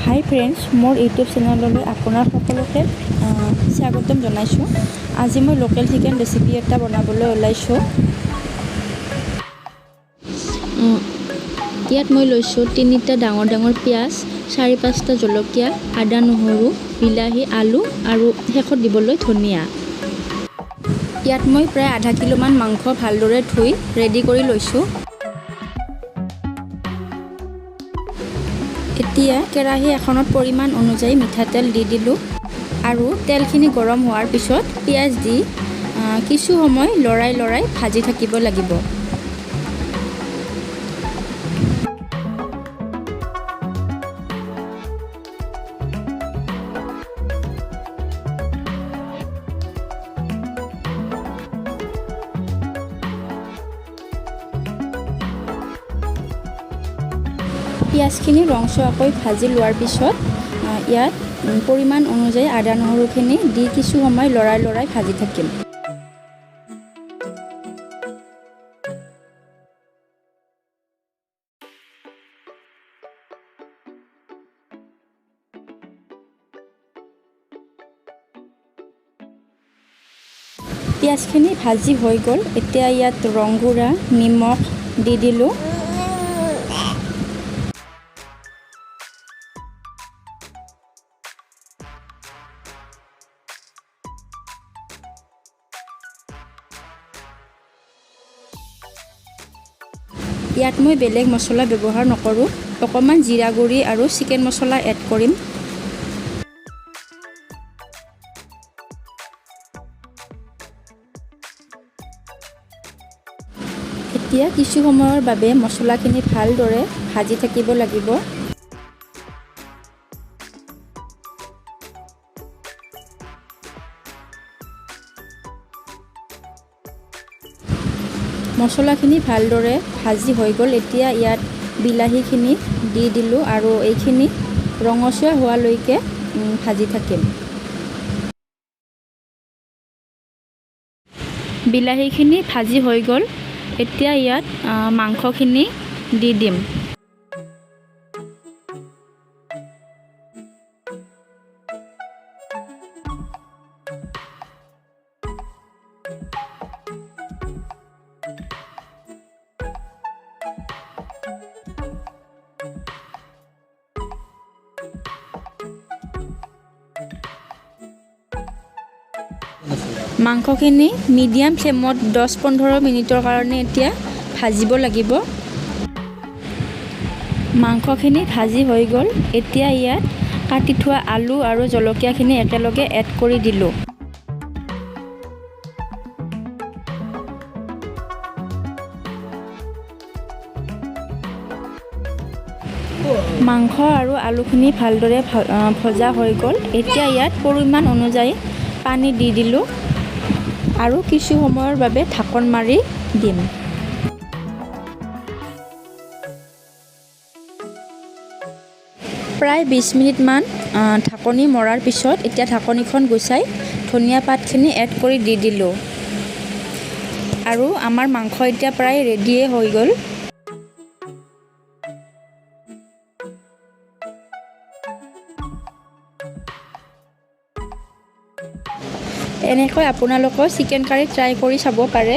হাই friends, মোৰ YouTube চেনেললৈ আপোনাৰ সকলোকে স্বাগতম জনাইছোঁ। আজি মই লোকেল চিকেন ৰেচিপি এটা বনাবলৈ ওলাইছোঁ। ইয়াত মই লৈছোঁ 3টা ডাঙৰ ডাঙৰ পিঁয়াজ, 4-5টা জলকীয়া, আদা নহৰু, বিলাহী, আলু আৰু শেষত দিবলৈ ধনিয়া। ইয়াত মই প্ৰায় আধা কিলোমান মাংস ভালদৰে ধুই ৰেডি কৰি লৈছোঁ। এতিয়া কেৰাহী এখনত পৰিমাণ অনুযায়ী মিঠাতেল দি দিলোঁ আৰু তেলখিনি গৰম হোৱাৰ পিছত পিঁয়াজ দি কিছু সময় লৰাই ভাজি থাকিব লাগিব। পিঁয়াজখিনি ৰংচোৱাকৈ ভাজি লোৱাৰ পিছত ইয়াত পৰিমাণ অনুযায়ী আদা নহৰুখিনি দি কিছু সময় লৰাই ভাজি থাকিম। পিঁয়াজখিনি ভাজি হৈ গ'ল। এতিয়া ইয়াত ৰং গুড়া, নিমখ দি দিলোঁ। ইয়াত মই বেলেগ মছলা ব্যৱহাৰ নকৰোঁ, অকণমান জিৰা গুড়ি আৰু চিকেন মছলা এড কৰিম। এতিয়া কিছু সময়ৰ বাবে মছলাখিনি ভালদৰে ভাজি থাকিব লাগিব। মছলাখিনি ভালদৰে ভাজি হৈ গ'ল। এতিয়া ইয়াত বিলাহীখিনি দি দিলোঁ আৰু এইখিনি ৰঙচুৱা হোৱালৈকে ভাজি থাকিম। বিলাহীখিনি ভাজি হৈ গ'ল। এতিয়া ইয়াত মাংসখিনি দি দিম। মাংসখিনি মিডিয়াম ফ্লেমত 10-15 মিনিটৰ কাৰণে এতিয়া ভাজিব লাগিব। মাংসখিনি ভাজি হৈ গ'ল। এতিয়া ইয়াত কাটি থোৱা আলু আৰু জলকীয়াখিনি একেলগে এড কৰি দিলোঁ। মাংস আৰু আলুখিনি ভালদৰে ভজা হৈ গ'ল। এতিয়া ইয়াত পৰিমাণ অনুযায়ী পানী দি দিলোঁ আৰু কিছু সময়ৰ বাবে ঢাকন মাৰি দিম। প্ৰায় 20 মিনিটমান ঢাকনি মৰাৰ পিছত এতিয়া ঢাকনিখন গুচাই ধনিয়া পাতখিনি এড কৰি দি দিলোঁ আৰু আমাৰ মাংস এতিয়া প্ৰায় ৰেডিয়ে হৈ গ'ল। এনেকৈ আপোনালোকেও চিকেন কাৰী ট্ৰাই কৰি চাব পাৰে।